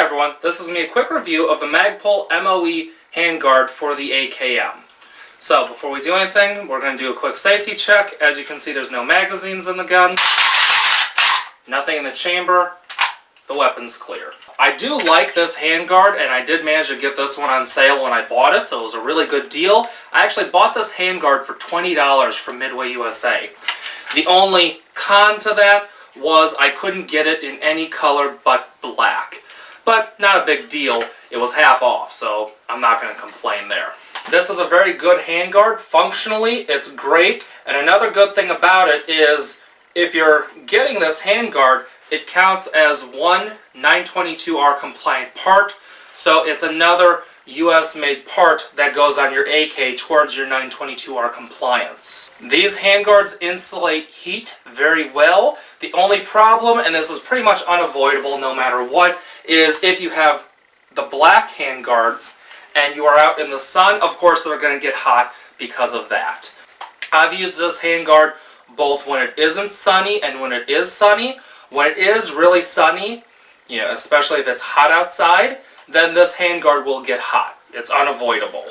everyone, this is going to be a quick review of the Magpul MOE handguard for the AKM. So before we do anything, we're going to do a quick safety check. As you can see, there's no magazines in the gun, nothing in the chamber, the weapon's clear. I do like this handguard, and I did manage to get this one on sale when I bought it, so it was a really good deal. I actually bought this handguard for $20 from Midway USA. The only con to that was I couldn't get it in any color but black. But not a big deal. It was half off, so I'm not going to complain there. This is a very good handguard. Functionally, it's great. And another good thing about it is if you're getting this handguard, it counts as one 922R compliant part. So it's another US made part that goes on your AK towards your 922R compliance. These handguards insulate heat very well. The only problem, and this is pretty much unavoidable no matter what, is if you have the black handguards and you are out in the sun, of course they're going to get hot because of that. I've used this handguard both when it isn't sunny and when it is sunny. When it is really sunny, especially if it's hot outside, then this handguard will get hot. It's unavoidable.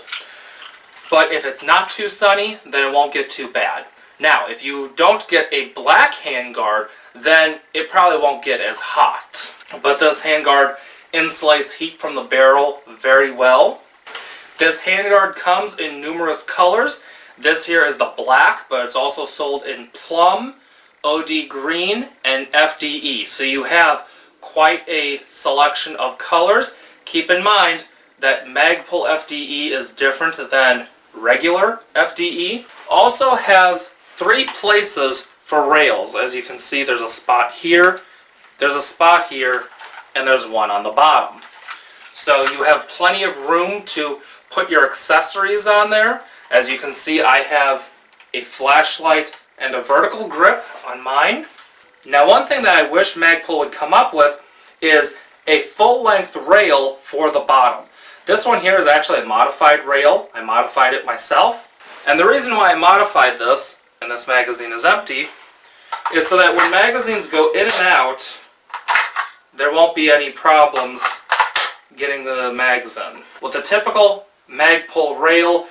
But if it's not too sunny, then it won't get too bad. Now, if you don't get a black handguard, then it probably won't get as hot. But this handguard insulates heat from the barrel very well. This handguard comes in numerous colors. This here is the black, but it's also sold in plum, OD green, and FDE. So you have quite a selection of colors. Keep in mind that Magpul FDE is different than regular FDE. Also has 3 places for rails. As you can see, there's a spot here, there's a spot here, and there's one on the bottom. So you have plenty of room to put your accessories on there. As you can see, I have a flashlight and a vertical grip on mine. Now, one thing that I wish Magpul would come up with is a full-length rail for the bottom. This one here is actually a modified rail. I modified it myself. And the reason why I modified this, and this magazine is empty, is so that when magazines go in and out, there won't be any problems getting the mags in. With the typical Magpul rail,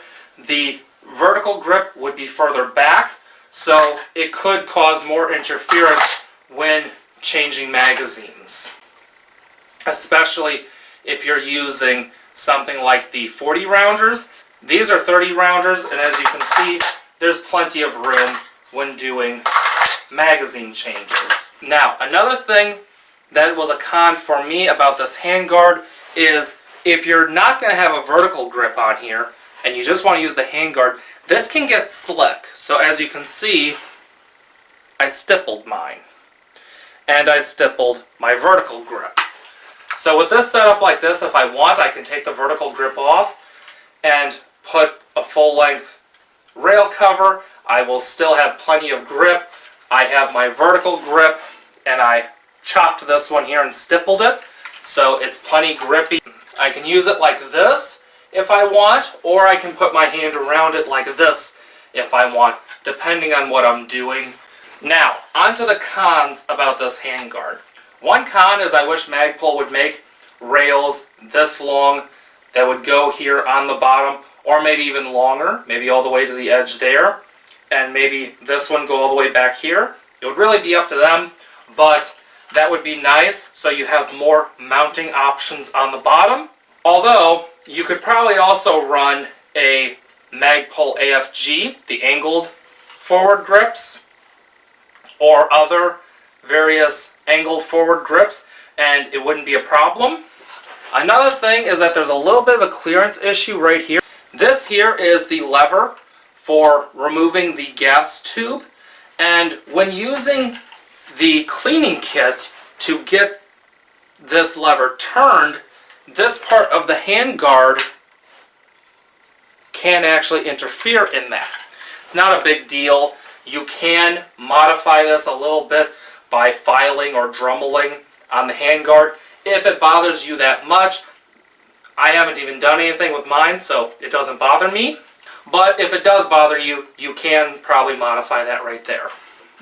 the vertical grip would be further back, so it could cause more interference when changing magazines, especially if you're using something like the 40 rounders. These are 30 rounders, and as you can see, there's plenty of room when doing magazine changes. Now, another thing that was a con for me about this handguard is if you're not going to have a vertical grip on here and you just want to use the handguard, this can get slick. So as you can see, I stippled mine, and I stippled my vertical grip. So with this setup like this, if I want, I can take the vertical grip off and put a full-length rail cover. I will still have plenty of grip. I have my vertical grip, and I chopped this one here and stippled it, so it's plenty grippy. I can use it like this if I want, or I can put my hand around it like this if I want, depending on what I'm doing. Now, onto the cons about this handguard. One con is I wish Magpul would make rails this long that would go here on the bottom, or maybe even longer, maybe all the way to the edge there, and maybe this one go all the way back here. It would really be up to them, but that would be nice, so you have more mounting options on the bottom. Although, you could probably also run a Magpul AFG, the angled forward grips, or other various angled forward grips, and it wouldn't be a problem. Another thing is that there's a little bit of a clearance issue right here. This here is the lever for removing the gas tube, and when using the cleaning kit to get this lever turned, this part of the handguard can actually interfere in that. It's not a big deal. You can modify this a little bit by filing or drummeling on the handguard. If it bothers you that much, I haven't even done anything with mine, so it doesn't bother me. But if it does bother you, you can probably modify that right there.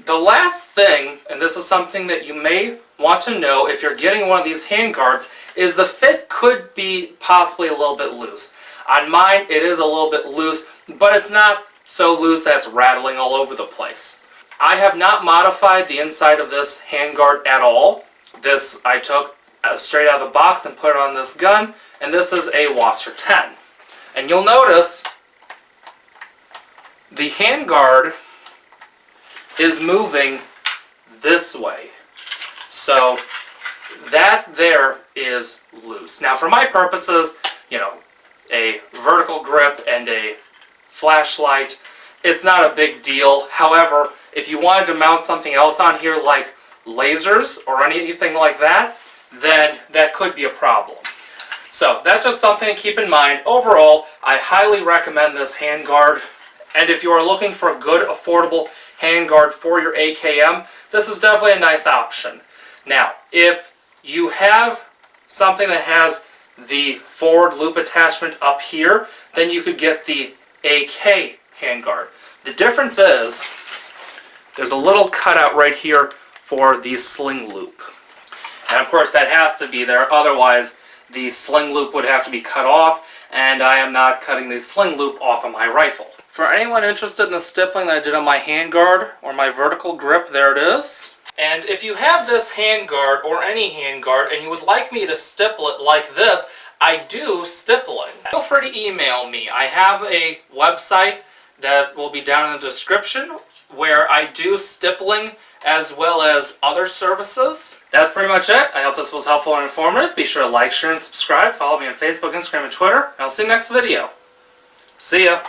The last thing, and this is something that you may want to know if you're getting one of these handguards is the fit could be possibly a little bit loose. On mine, it is a little bit loose, but it's not so loose that it's rattling all over the place. I have not modified the inside of this handguard at all. This I took straight out of the box and put it on this gun, and this is a Wasser 10. And you'll notice the handguard is moving this way. So that there is loose. Now for my purposes, you know, a vertical grip and a flashlight, it's not a big deal. However, if you wanted to mount something else on here like lasers or anything like that, then that could be a problem. So that's just something to keep in mind. Overall, I highly recommend this handguard. And if you are looking for a good, affordable handguard for your AKM, this is definitely a nice option. Now, if you have something that has the forward loop attachment up here, then you could get the AK handguard. The difference is there's a little cutout right here for the sling loop. And of course that has to be there, otherwise the sling loop would have to be cut off, and I am not cutting the sling loop off of my rifle. For anyone interested in the stippling that I did on my handguard or my vertical grip, there it is. And if you have this handguard or any handguard and you would like me to stipple it like this, I do stippling. Feel free to email me. I have a website that will be down in the description where I do stippling as well as other services. That's pretty much it. I hope this was helpful and informative. Be sure to like, share, and subscribe. Follow me on Facebook, Instagram, and Twitter. And I'll see you next video. See ya.